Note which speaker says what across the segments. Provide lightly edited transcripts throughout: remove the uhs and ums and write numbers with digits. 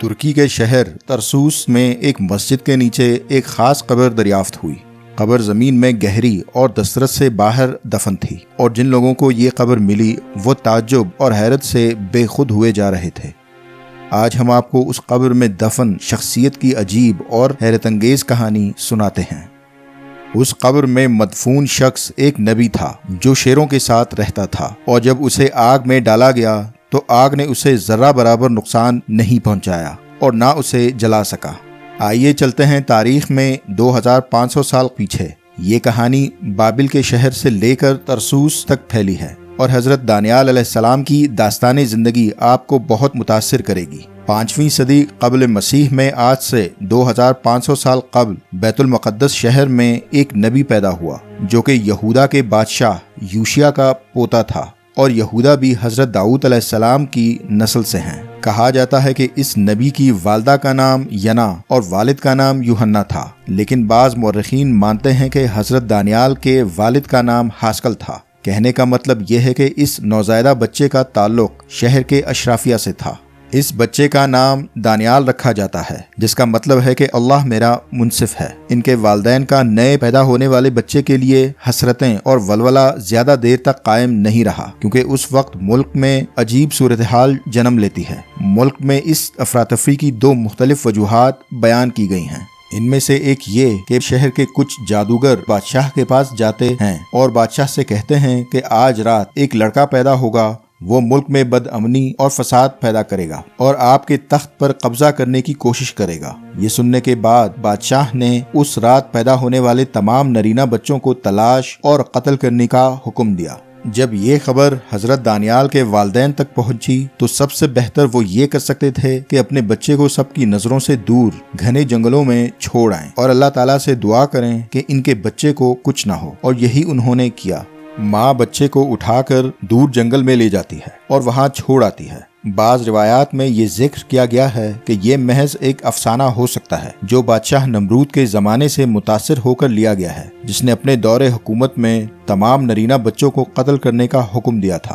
Speaker 1: ترکی کے شہر طرسوس میں ایک مسجد کے نیچے ایک خاص قبر دریافت ہوئی۔ قبر زمین میں گہری اور دسترس سے باہر دفن تھی، اور جن لوگوں کو یہ قبر ملی وہ تعجب اور حیرت سے بے خود ہوئے جا رہے تھے۔ آج ہم آپ کو اس قبر میں دفن شخصیت کی عجیب اور حیرت انگیز کہانی سناتے ہیں۔ اس قبر میں مدفون شخص ایک نبی تھا جو شیروں کے ساتھ رہتا تھا، اور جب اسے آگ میں ڈالا گیا تو آگ نے اسے ذرہ برابر نقصان نہیں پہنچایا اور نہ اسے جلا سکا۔ آئیے چلتے ہیں تاریخ میں 2500 سال پیچھے۔ یہ کہانی بابل کے شہر سے لے کر طرسوس تک پھیلی ہے، اور حضرت دانیال علیہ السلام کی داستان زندگی آپ کو بہت متاثر کرے گی۔ 5ویں صدی قبل مسیح میں آج سے 2500 سال قبل بیت المقدس شہر میں ایک نبی پیدا ہوا جو کہ یہودا کے بادشاہ یوشیا کا پوتا تھا، اور یہودا بھی حضرت داؤد علیہ السلام کی نسل سے ہیں۔ کہا جاتا ہے کہ اس نبی کی والدہ کا نام ینا اور والد کا نام یوحنا تھا، لیکن بعض مورخین مانتے ہیں کہ حضرت دانیال کے والد کا نام حاسکل تھا۔ کہنے کا مطلب یہ ہے کہ اس نوزائیدہ بچے کا تعلق شہر کے اشرافیہ سے تھا۔ اس بچے کا نام دانیال رکھا جاتا ہے، جس کا مطلب ہے کہ اللہ میرا منصف ہے۔ ان کے والدین کا نئے پیدا ہونے والے بچے کے لیے حسرتیں اور ولولہ زیادہ دیر تک قائم نہیں رہا، کیونکہ اس وقت ملک میں عجیب صورتحال جنم لیتی ہے۔ ملک میں اس افراتفری کی 2 مختلف وجوہات بیان کی گئی ہیں۔ ان میں سے ایک یہ کہ شہر کے کچھ جادوگر بادشاہ کے پاس جاتے ہیں اور بادشاہ سے کہتے ہیں کہ آج رات ایک لڑکا پیدا ہوگا، وہ ملک میں بد امنی اور فساد پیدا کرے گا اور آپ کے تخت پر قبضہ کرنے کی کوشش کرے گا۔ یہ سننے کے بعد بادشاہ نے اس رات پیدا ہونے والے تمام نرینہ بچوں کو تلاش اور قتل کرنے کا حکم دیا۔ جب یہ خبر حضرت دانیال کے والدین تک پہنچی تو سب سے بہتر وہ یہ کر سکتے تھے کہ اپنے بچے کو سب کی نظروں سے دور گھنے جنگلوں میں چھوڑ آئیں اور اللہ تعالیٰ سے دعا کریں کہ ان کے بچے کو کچھ نہ ہو، اور یہی انہوں نے کیا۔ ماں بچے کو اٹھا کر دور جنگل میں لے جاتی ہے اور وہاں چھوڑ آتی ہے۔ بعض روایات میں یہ ذکر کیا گیا ہے کہ یہ محض ایک افسانہ ہو سکتا ہے جو بادشاہ نمرود کے زمانے سے متاثر ہو کر لیا گیا ہے، جس نے اپنے دور حکومت میں تمام نرینہ بچوں کو قتل کرنے کا حکم دیا تھا۔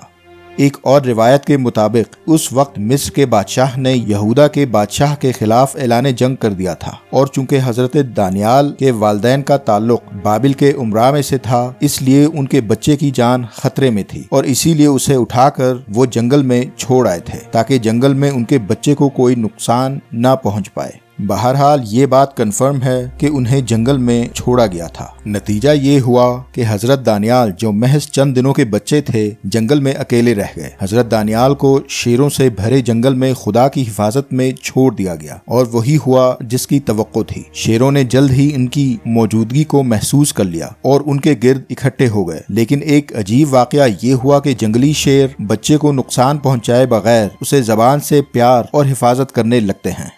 Speaker 1: ایک اور روایت کے مطابق اس وقت مصر کے بادشاہ نے یہودا کے بادشاہ کے خلاف اعلان جنگ کر دیا تھا، اور چونکہ حضرت دانیال کے والدین کا تعلق بابل کے امراء میں سے تھا، اس لیے ان کے بچے کی جان خطرے میں تھی، اور اسی لیے اسے اٹھا کر وہ جنگل میں چھوڑ آئے تھے تاکہ جنگل میں ان کے بچے کو کوئی نقصان نہ پہنچ پائے۔ بہرحال یہ بات کنفرم ہے کہ انہیں جنگل میں چھوڑا گیا تھا۔ نتیجہ یہ ہوا کہ حضرت دانیال جو محض چند دنوں کے بچے تھے جنگل میں اکیلے رہ گئے۔ حضرت دانیال کو شیروں سے بھرے جنگل میں خدا کی حفاظت میں چھوڑ دیا گیا، اور وہی ہوا جس کی توقع تھی۔ شیروں نے جلد ہی ان کی موجودگی کو محسوس کر لیا اور ان کے گرد اکٹھے ہو گئے، لیکن ایک عجیب واقعہ یہ ہوا کہ جنگلی شیر بچے کو نقصان پہنچائے بغیر اسے زبان سے پیار اور حفاظت کرنے لگتے ہیں۔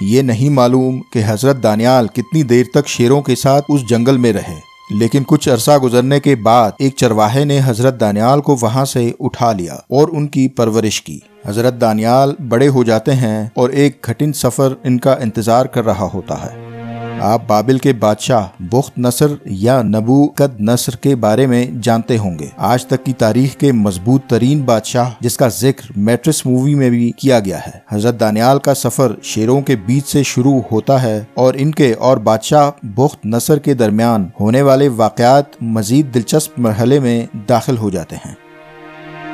Speaker 1: یہ نہیں معلوم کہ حضرت دانیال کتنی دیر تک شیروں کے ساتھ اس جنگل میں رہے، لیکن کچھ عرصہ گزرنے کے بعد ایک چرواہے نے حضرت دانیال کو وہاں سے اٹھا لیا اور ان کی پرورش کی۔ حضرت دانیال بڑے ہو جاتے ہیں اور ایک کٹھن سفر ان کا انتظار کر رہا ہوتا ہے۔ آپ بابل کے بادشاہ بخت نصر یا نبوکد نصر کے بارے میں جانتے ہوں گے۔ آج تک کی تاریخ کے مضبوط ترین بادشاہ جس کا ذکر میٹرس مووی میں بھی کیا گیا ہے۔ حضرت دانیال کا سفر شیروں کے بیچ سے شروع ہوتا ہے، اور ان کے اور بادشاہ بخت نصر کے درمیان ہونے والے واقعات مزید دلچسپ مرحلے میں داخل ہو جاتے ہیں۔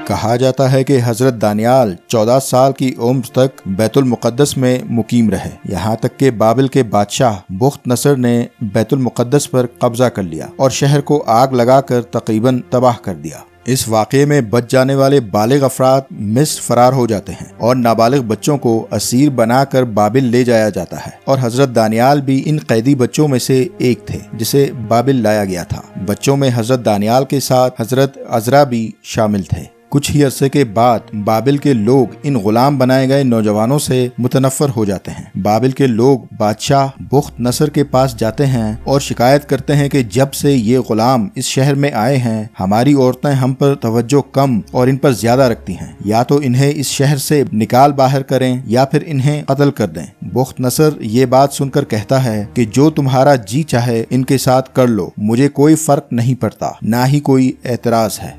Speaker 1: کہا جاتا ہے کہ حضرت دانیال 14 سال کی عمر تک بیت المقدس میں مقیم رہے، یہاں تک کہ بابل کے بادشاہ بخت نصر نے بیت المقدس پر قبضہ کر لیا اور شہر کو آگ لگا کر تقریباً تباہ کر دیا۔ اس واقعے میں بچ جانے والے بالغ افراد مصر فرار ہو جاتے ہیں، اور نابالغ بچوں کو اسیر بنا کر بابل لے جایا جاتا ہے، اور حضرت دانیال بھی ان قیدی بچوں میں سے ایک تھے جسے بابل لایا گیا تھا۔ بچوں میں حضرت دانیال کے ساتھ حضرت عزرا بھی شامل تھے۔ کچھ ہی عرصے کے بعد بابل کے لوگ ان غلام بنائے گئے نوجوانوں سے متنفر ہو جاتے ہیں۔ بابل کے لوگ بادشاہ بخت نصر کے پاس جاتے ہیں اور شکایت کرتے ہیں کہ جب سے یہ غلام اس شہر میں آئے ہیں ہماری عورتیں ہم پر توجہ کم اور ان پر زیادہ رکھتی ہیں، یا تو انہیں اس شہر سے نکال باہر کریں یا پھر انہیں قتل کر دیں۔ بخت نصر یہ بات سن کر کہتا ہے کہ جو تمہارا جی چاہے ان کے ساتھ کر لو، مجھے کوئی فرق نہیں پڑتا، نہ ہی کوئی اعتراض ہے۔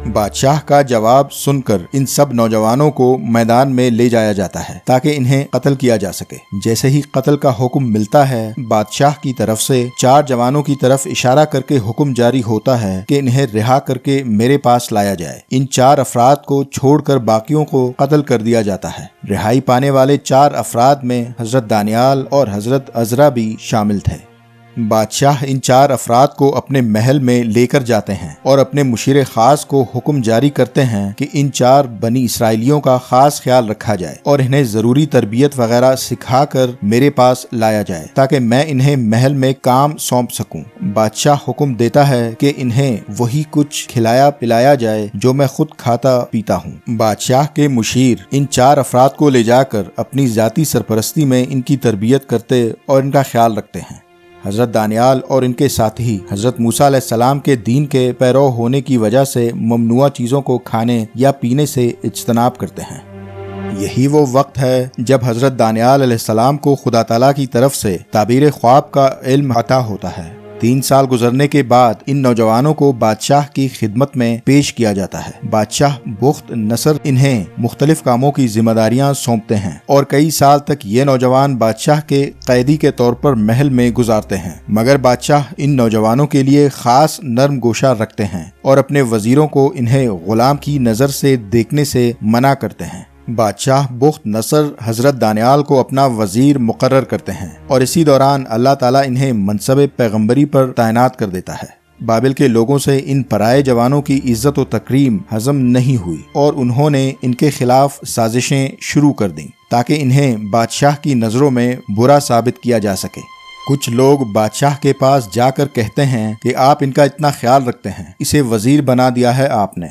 Speaker 1: بادشاہ کا جواب سن کر ان سب نوجوانوں کو میدان میں لے جایا جاتا ہے تاکہ انہیں قتل کیا جا سکے۔ جیسے ہی قتل کا حکم ملتا ہے، بادشاہ کی طرف سے 4 جوانوں کی طرف اشارہ کر کے حکم جاری ہوتا ہے کہ انہیں رہا کر کے میرے پاس لایا جائے۔ ان 4 افراد کو چھوڑ کر باقیوں کو قتل کر دیا جاتا ہے۔ رہائی پانے والے 4 افراد میں حضرت دانیال اور حضرت عزرا بھی شامل تھے۔ بادشاہ ان 4 افراد کو اپنے محل میں لے کر جاتے ہیں اور اپنے مشیر خاص کو حکم جاری کرتے ہیں کہ ان 4 بنی اسرائیلیوں کا خاص خیال رکھا جائے اور انہیں ضروری تربیت وغیرہ سکھا کر میرے پاس لایا جائے تاکہ میں انہیں محل میں کام سونپ سکوں۔ بادشاہ حکم دیتا ہے کہ انہیں وہی کچھ کھلایا پلایا جائے جو میں خود کھاتا پیتا ہوں۔ بادشاہ کے مشیر ان 4 افراد کو لے جا کر اپنی ذاتی سرپرستی میں ان کی تربیت کرتے اور ان کا خیال رکھتے ہیں۔ حضرت دانیال اور ان کے ساتھی حضرت موسیٰ علیہ السلام کے دین کے پیرو ہونے کی وجہ سے ممنوع چیزوں کو کھانے یا پینے سے اجتناب کرتے ہیں۔ یہی وہ وقت ہے جب حضرت دانیال علیہ السلام کو خدا تعالیٰ کی طرف سے تعبیر خواب کا علم عطا ہوتا ہے۔ 3 سال گزرنے کے بعد ان نوجوانوں کو بادشاہ کی خدمت میں پیش کیا جاتا ہے۔ بادشاہ بخت نصر انہیں مختلف کاموں کی ذمہ داریاں سونپتے ہیں اور کئی سال تک یہ نوجوان بادشاہ کے قیدی کے طور پر محل میں گزارتے ہیں، مگر بادشاہ ان نوجوانوں کے لیے خاص نرم گوشہ رکھتے ہیں اور اپنے وزیروں کو انہیں غلام کی نظر سے دیکھنے سے منع کرتے ہیں۔ بادشاہ بخت نصر حضرت دانیال کو اپنا وزیر مقرر کرتے ہیں اور اسی دوران اللہ تعالیٰ انہیں منصب پیغمبری پر تعینات کر دیتا ہے۔ بابل کے لوگوں سے ان پرائے جوانوں کی عزت و تکریم ہضم نہیں ہوئی اور انہوں نے ان کے خلاف سازشیں شروع کر دیں تاکہ انہیں بادشاہ کی نظروں میں برا ثابت کیا جا سکے۔ کچھ لوگ بادشاہ کے پاس جا کر کہتے ہیں کہ آپ ان کا اتنا خیال رکھتے ہیں، اسے وزیر بنا دیا ہے آپ نے،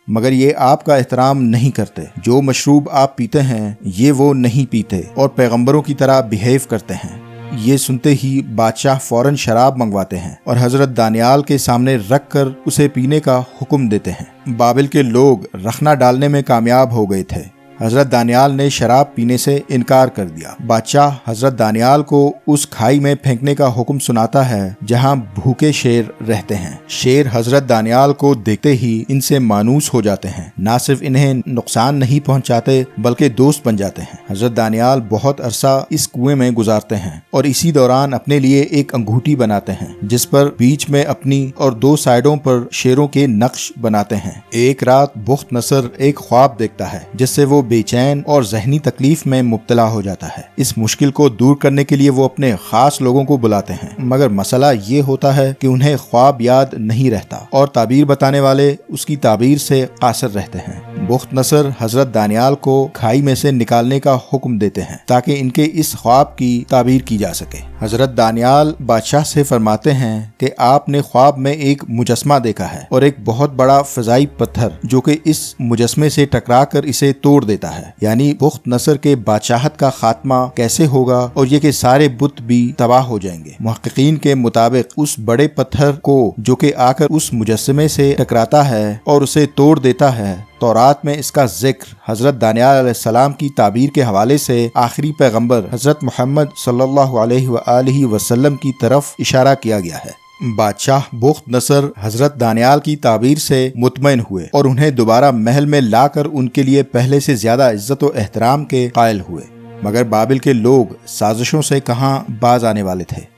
Speaker 1: مگر یہ آپ کا احترام نہیں کرتے۔ جو مشروب آپ پیتے ہیں یہ وہ نہیں پیتے اور پیغمبروں کی طرح بیہیو کرتے ہیں۔ یہ سنتے ہی بادشاہ فوراً شراب منگواتے ہیں اور حضرت دانیال کے سامنے رکھ کر اسے پینے کا حکم دیتے ہیں۔ بابل کے لوگ رخنہ ڈالنے میں کامیاب ہو گئے تھے۔ حضرت دانیال نے شراب پینے سے انکار کر دیا۔ بادشاہ حضرت دانیال کو اس کھائی میں پھینکنے کا حکم سناتا ہے جہاں بھوکے شیر رہتے ہیں۔ شیر حضرت دانیال کو دیکھتے ہی ان سے مانوس ہو جاتے ہیں، نہ صرف انہیں نقصان نہیں پہنچاتے بلکہ دوست بن جاتے ہیں۔ حضرت دانیال بہت عرصہ اس کنویں میں گزارتے ہیں اور اسی دوران اپنے لیے ایک انگوٹھی بناتے ہیں جس پر بیچ میں اپنی اور 2 سائڈوں پر شیروں کے نقش بناتے ہیں۔ ایک رات بخت نصر ایک خواب دیکھتا ہے جس سے وہ بے چین اور ذہنی تکلیف میں مبتلا ہو جاتا ہے۔ اس مشکل کو دور کرنے کے لیے وہ اپنے خاص لوگوں کو بلاتے ہیں، مگر مسئلہ یہ ہوتا ہے کہ انہیں خواب یاد نہیں رہتا اور تعبیر بتانے والے اس کی تعبیر سے قاصر رہتے ہیں۔ بخت نصر حضرت دانیال کو کھائی میں سے نکالنے کا حکم دیتے ہیں تاکہ ان کے اس خواب کی تعبیر کی جا سکے۔ حضرت دانیال بادشاہ سے فرماتے ہیں کہ آپ نے خواب میں ایک مجسمہ دیکھا ہے اور ایک بہت بڑا فضائی پتھر جو کہ اس مجسمے سے ٹکرا کر اسے توڑ دیتا ہے، یعنی بخت نصر کے بادشاہت کا خاتمہ کیسے ہوگا اور یہ کہ سارے بت بھی تباہ ہو جائیں گے۔ محققین کے مطابق اس بڑے پتھر کو جو کہ آ کر اس مجسمے سے ٹکراتا ہے اور اسے توڑ دیتا ہے، تورات میں اس کا ذکر حضرت دانیال علیہ السلام کی تعبیر کے حوالے سے آخری پیغمبر حضرت محمد صلی اللہ علیہ وآلہ وسلم کی طرف اشارہ کیا گیا ہے۔ بادشاہ بخت نصر حضرت دانیال کی تعبیر سے مطمئن ہوئے اور انہیں دوبارہ محل میں لا کر ان کے لیے پہلے سے زیادہ عزت و احترام کے قائل ہوئے، مگر بابل کے لوگ سازشوں سے کہاں باز آنے والے تھے۔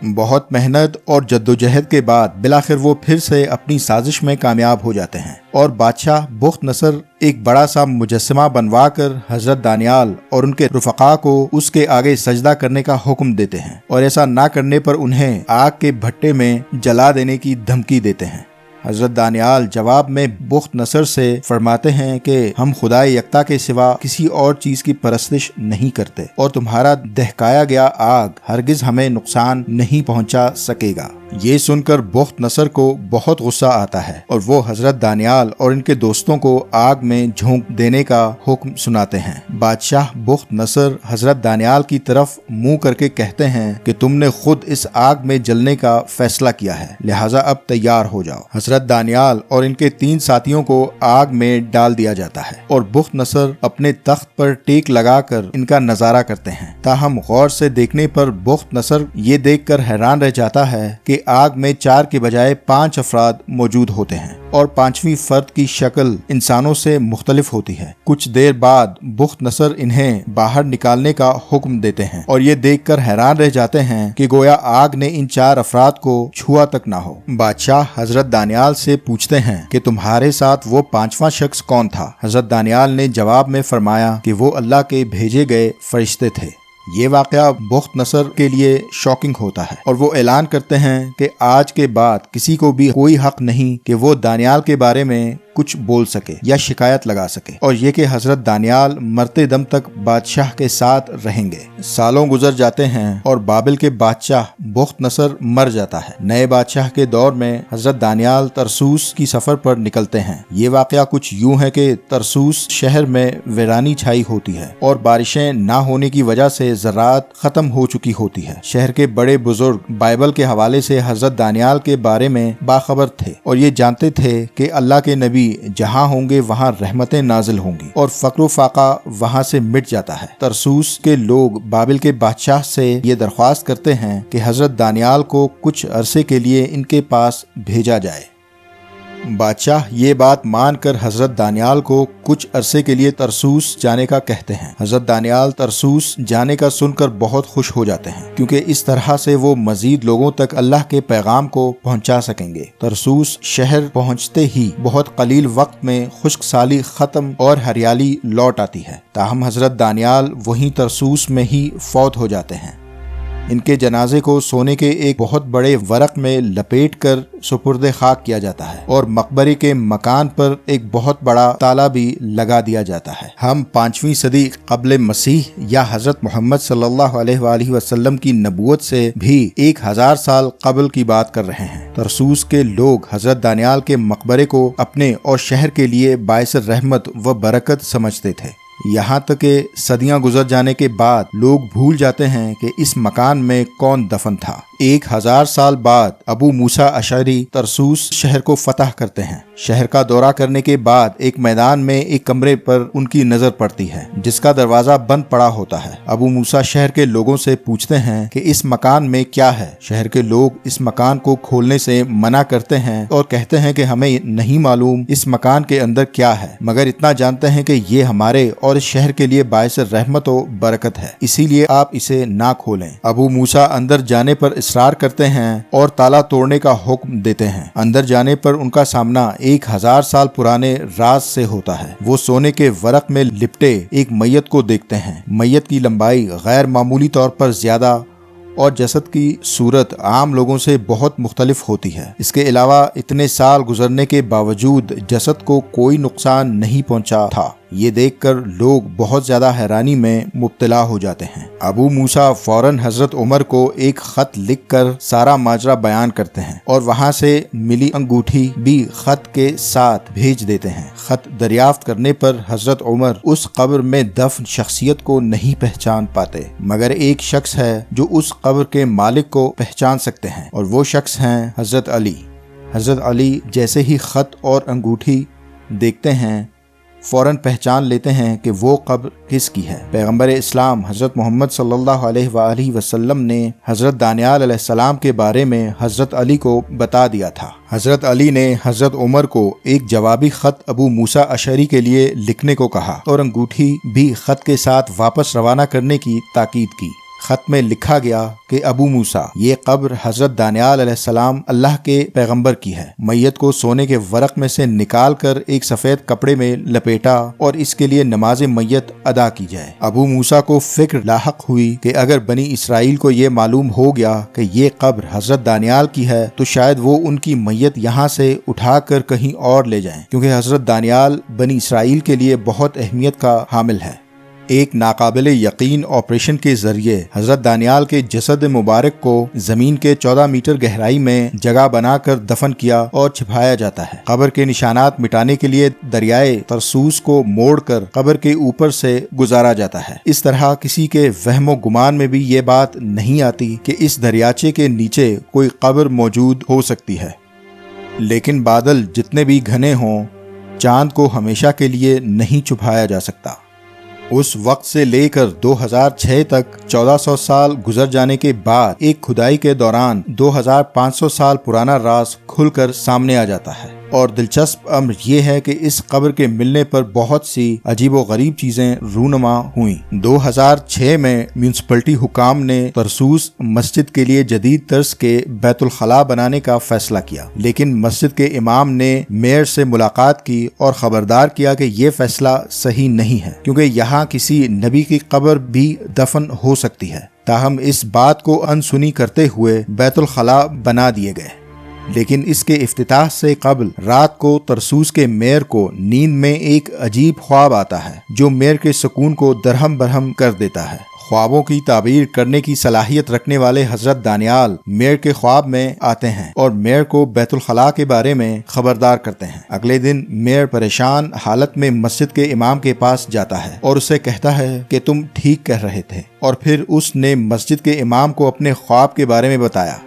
Speaker 1: بہت محنت اور جدوجہد کے بعد بلاخر وہ پھر سے اپنی سازش میں کامیاب ہو جاتے ہیں اور بادشاہ بخت نصر ایک بڑا سا مجسمہ بنوا کر حضرت دانیال اور ان کے رفقا کو اس کے آگے سجدہ کرنے کا حکم دیتے ہیں اور ایسا نہ کرنے پر انہیں آگ کے بھٹے میں جلا دینے کی دھمکی دیتے ہیں۔ حضرت دانیال جواب میں بخت نصر سے فرماتے ہیں کہ ہم خدا یکتا کے سوا کسی اور چیز کی پرستش نہیں کرتے اور تمہارا دہکایا گیا آگ ہرگز ہمیں نقصان نہیں پہنچا سکے گا۔ یہ سن کر بخت نصر کو بہت غصہ آتا ہے اور وہ حضرت دانیال اور ان کے دوستوں کو آگ میں جھونک دینے کا حکم سناتے ہیں۔ بادشاہ بخت نصر حضرت دانیال کی طرف منہ کر کے کہتے ہیں کہ تم نے خود اس آگ میں جلنے کا فیصلہ کیا ہے، لہٰذا اب تیار ہو جاؤ۔ حضرت دانیال اور ان کے 3 ساتھیوں کو آگ میں ڈال دیا جاتا ہے اور بخت نصر اپنے تخت پر ٹیک لگا کر ان کا نظارہ کرتے ہیں۔ تاہم غور سے دیکھنے پر بخت نصر یہ دیکھ کر حیران رہ جاتا ہے کہ آگ میں 4 کے بجائے 5 افراد موجود ہوتے ہیں۔ اور پانچویں فرد کی شکل انسانوں سے مختلف ہوتی ہے۔ کچھ دیر بعد بخت نصر انہیں باہر نکالنے کا حکم دیتے ہیں اور یہ دیکھ کر حیران رہ جاتے ہیں کہ گویا آگ نے ان 4 افراد کو چھوا تک نہ ہو۔ بادشاہ حضرت دانیال سے پوچھتے ہیں کہ تمہارے ساتھ وہ 5واں شخص کون تھا؟ حضرت دانیال نے جواب میں فرمایا کہ وہ اللہ کے بھیجے گئے فرشتے تھے۔ یہ واقعہ بخت نصر کے لیے شاکنگ ہوتا ہے اور وہ اعلان کرتے ہیں کہ آج کے بعد کسی کو بھی کوئی حق نہیں کہ وہ دانیال کے بارے میں کچھ بول سکے یا شکایت لگا سکے، اور یہ کہ حضرت دانیال مرتے دم تک بادشاہ کے ساتھ رہیں گے۔ سالوں گزر جاتے ہیں اور بابل کے بادشاہ بخت نصر مر جاتا ہے۔ نئے بادشاہ کے دور میں حضرت دانیال ترسوس کی سفر پر نکلتے ہیں۔ یہ واقعہ کچھ یوں ہے کہ ترسوس شہر میں ویرانی چھائی ہوتی ہے اور بارشیں نہ ہونے کی وجہ سے زراعت ختم ہو چکی ہوتی ہے۔ شہر کے بڑے بزرگ بائبل کے حوالے سے حضرت دانیال کے بارے میں باخبر تھے اور یہ جانتے تھے کہ اللہ کے نبی جہاں ہوں گے وہاں رحمتیں نازل ہوں گی اور فقر و فاقہ وہاں سے مٹ جاتا ہے۔ ترسوس کے لوگ بابل کے بادشاہ سے یہ درخواست کرتے ہیں کہ حضرت دانیال کو کچھ عرصے کے لیے ان کے پاس بھیجا جائے۔ بادشاہ یہ بات مان کر حضرت دانیال کو کچھ عرصے کے لیے ترسوس جانے کا کہتے ہیں۔ حضرت دانیال ترسوس جانے کا سن کر بہت خوش ہو جاتے ہیں کیونکہ اس طرح سے وہ مزید لوگوں تک اللہ کے پیغام کو پہنچا سکیں گے۔ ترسوس شہر پہنچتے ہی بہت قلیل وقت میں خشک سالی ختم اور ہریالی لوٹ آتی ہے، تاہم حضرت دانیال وہیں ترسوس میں ہی فوت ہو جاتے ہیں۔ ان کے جنازے کو سونے کے ایک بہت بڑے ورق میں لپیٹ کر سپرد خاک کیا جاتا ہے اور مقبرے کے مکان پر ایک بہت بڑا تالا بھی لگا دیا جاتا ہے۔ ہم 5ویں صدی قبل مسیح یا حضرت محمد صلی اللہ علیہ وآلہ وسلم کی نبوت سے بھی 1000 سال قبل کی بات کر رہے ہیں۔ ترسوس کے لوگ حضرت دانیال کے مقبرے کو اپنے اور شہر کے لیے باعث رحمت و برکت سمجھتے تھے، یہاں تک کہ صدیاں گزر جانے کے بعد لوگ بھول جاتے ہیں کہ اس مکان میں کون دفن تھا۔ 1000 سال بعد ابو موسیٰ اشعری ترسوس شہر کو فتح کرتے ہیں۔ شہر کا دورہ کرنے کے بعد ایک میدان میں ایک کمرے پر ان کی نظر پڑتی ہے جس کا دروازہ بند پڑا ہوتا ہے۔ ابو موسیٰ شہر کے لوگوں سے پوچھتے ہیں کہ اس مکان میں کیا ہے۔ شہر کے لوگ اس مکان کو کھولنے سے منع کرتے ہیں اور کہتے ہیں کہ ہمیں نہیں معلوم اس مکان کے اندر کیا ہے، مگر اتنا جانتے ہیں کہ یہ ہمارے اور اس شہر کے لیے باعث رحمت و برکت ہے، اسی لیے آپ اسے نہ کھولیں۔ ابو موسیٰ اندر جانے پر اصرار کرتے ہیں اور تالا توڑنے کا حکم دیتے ہیں۔ اندر جانے پر ان کا سامنا 1000 سال پرانے راز سے ہوتا ہے۔ وہ سونے کے ورق میں لپٹے ایک میت کو دیکھتے ہیں۔ میت کی لمبائی غیر معمولی طور پر زیادہ اور جسد کی صورت عام لوگوں سے بہت مختلف ہوتی ہے۔ اس کے علاوہ اتنے سال گزرنے کے باوجود جسد کو کوئی نقصان نہیں پہنچا تھا۔ یہ دیکھ کر لوگ بہت زیادہ حیرانی میں مبتلا ہو جاتے ہیں۔ ابو موسیٰ فوراً حضرت عمر کو ایک خط لکھ کر سارا ماجرا بیان کرتے ہیں اور وہاں سے ملی انگوٹھی بھی خط کے ساتھ بھیج دیتے ہیں۔ خط دریافت کرنے پر حضرت عمر اس قبر میں دفن شخصیت کو نہیں پہچان پاتے، مگر ایک شخص ہے جو اس قبر کے مالک کو پہچان سکتے ہیں اور وہ شخص ہیں حضرت علی۔ حضرت علی جیسے ہی خط اور انگوٹھی دیکھتے ہیں فوراً پہچان لیتے ہیں کہ وہ قبر کس کی ہے۔ پیغمبر اسلام حضرت محمد صلی اللہ علیہ وآلہ وسلم نے حضرت دانیال علیہ السلام کے بارے میں حضرت علی کو بتا دیا تھا۔ حضرت علی نے حضرت عمر کو ایک جوابی خط ابو موسیٰ اشعری کے لیے لکھنے کو کہا اور انگوٹھی بھی خط کے ساتھ واپس روانہ کرنے کی تاکید کی۔ خط میں لکھا گیا کہ ابو موسیٰ، یہ قبر حضرت دانیال علیہ السلام اللہ کے پیغمبر کی ہے۔ میت کو سونے کے ورق میں سے نکال کر ایک سفید کپڑے میں لپیٹا اور اس کے لیے نماز میت ادا کی جائے۔ ابو موسیٰ کو فکر لاحق ہوئی کہ اگر بنی اسرائیل کو یہ معلوم ہو گیا کہ یہ قبر حضرت دانیال کی ہے تو شاید وہ ان کی میت یہاں سے اٹھا کر کہیں اور لے جائیں، کیونکہ حضرت دانیال بنی اسرائیل کے لیے بہت اہمیت کا حامل ہے۔ ایک ناقابل یقین آپریشن کے ذریعے حضرت دانیال کے جسد مبارک کو زمین کے 14 میٹر گہرائی میں جگہ بنا کر دفن کیا اور چھپایا جاتا ہے۔ قبر کے نشانات مٹانے کے لیے دریائے ترسوس کو موڑ کر قبر کے اوپر سے گزارا جاتا ہے۔ اس طرح کسی کے وہم و گمان میں بھی یہ بات نہیں آتی کہ اس دریاچے کے نیچے کوئی قبر موجود ہو سکتی ہے۔ لیکن بادل جتنے بھی گھنے ہوں، چاند کو ہمیشہ کے لیے نہیں چھپایا جا سکتا۔ اس وقت سے لے کر 2006 تک 1400 سال گزر جانے کے بعد ایک کھدائی کے دوران 2500 سال پرانا راز کھل کر سامنے آ جاتا ہے۔ اور دلچسپ امر یہ ہے کہ اس قبر کے ملنے پر بہت سی عجیب و غریب چیزیں رونما ہوئیں۔ 2006 میں میونسپلٹی حکام نے طرسوس مسجد کے لیے جدید طرز کے بیت الخلاء بنانے کا فیصلہ کیا، لیکن مسجد کے امام نے میئر سے ملاقات کی اور خبردار کیا کہ یہ فیصلہ صحیح نہیں ہے، کیونکہ یہاں کسی نبی کی قبر بھی دفن ہو سکتی ہے۔ تاہم اس بات کو انسنی کرتے ہوئے بیت الخلاء بنا دیے گئے، لیکن اس کے افتتاح سے قبل رات کو طرسوس کے میئر کو نیند میں ایک عجیب خواب آتا ہے جو میئر کے سکون کو درہم برہم کر دیتا ہے۔ خوابوں کی تعبیر کرنے کی صلاحیت رکھنے والے حضرت دانیال میئر کے خواب میں آتے ہیں اور میئر کو بیت الخلاء کے بارے میں خبردار کرتے ہیں۔ اگلے دن میئر پریشان حالت میں مسجد کے امام کے پاس جاتا ہے اور اسے کہتا ہے کہ تم ٹھیک کہہ رہے تھے، اور پھر اس نے مسجد کے امام کو اپنے خواب کے بارے میں بتایا۔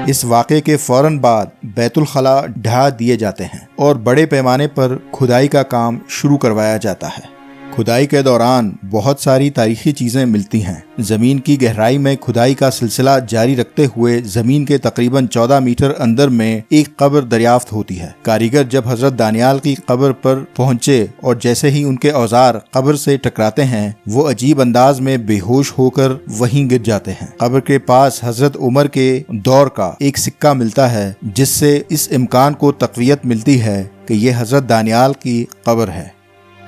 Speaker 1: اس واقعے کے فوراً بعد بیت الخلاء ڈھا دیے جاتے ہیں اور بڑے پیمانے پر کھدائی کا کام شروع کروایا جاتا ہے۔ کھدائی کے دوران بہت ساری تاریخی چیزیں ملتی ہیں۔ زمین کی گہرائی میں کھدائی کا سلسلہ جاری رکھتے ہوئے زمین کے تقریباً 14 میٹر اندر میں ایک قبر دریافت ہوتی ہے۔ کاریگر جب حضرت دانیال کی قبر پر پہنچے اور جیسے ہی ان کے اوزار قبر سے ٹکراتے ہیں، وہ عجیب انداز میں بے ہوش ہو کر وہیں گر جاتے ہیں۔ قبر کے پاس حضرت عمر کے دور کا ایک سکہ ملتا ہے، جس سے اس امکان کو تقویت ملتی ہے کہ یہ حضرت دانیال کی قبر ہے۔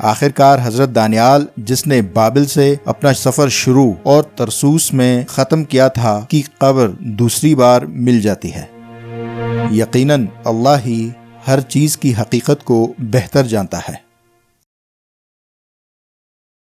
Speaker 1: آخرکار حضرت دانیال، جس نے بابل سے اپنا سفر شروع اور طرسوس میں ختم کیا تھا، کی قبر دوسری بار مل جاتی ہے۔ یقیناً اللہ ہی ہر چیز کی حقیقت کو بہتر جانتا ہے۔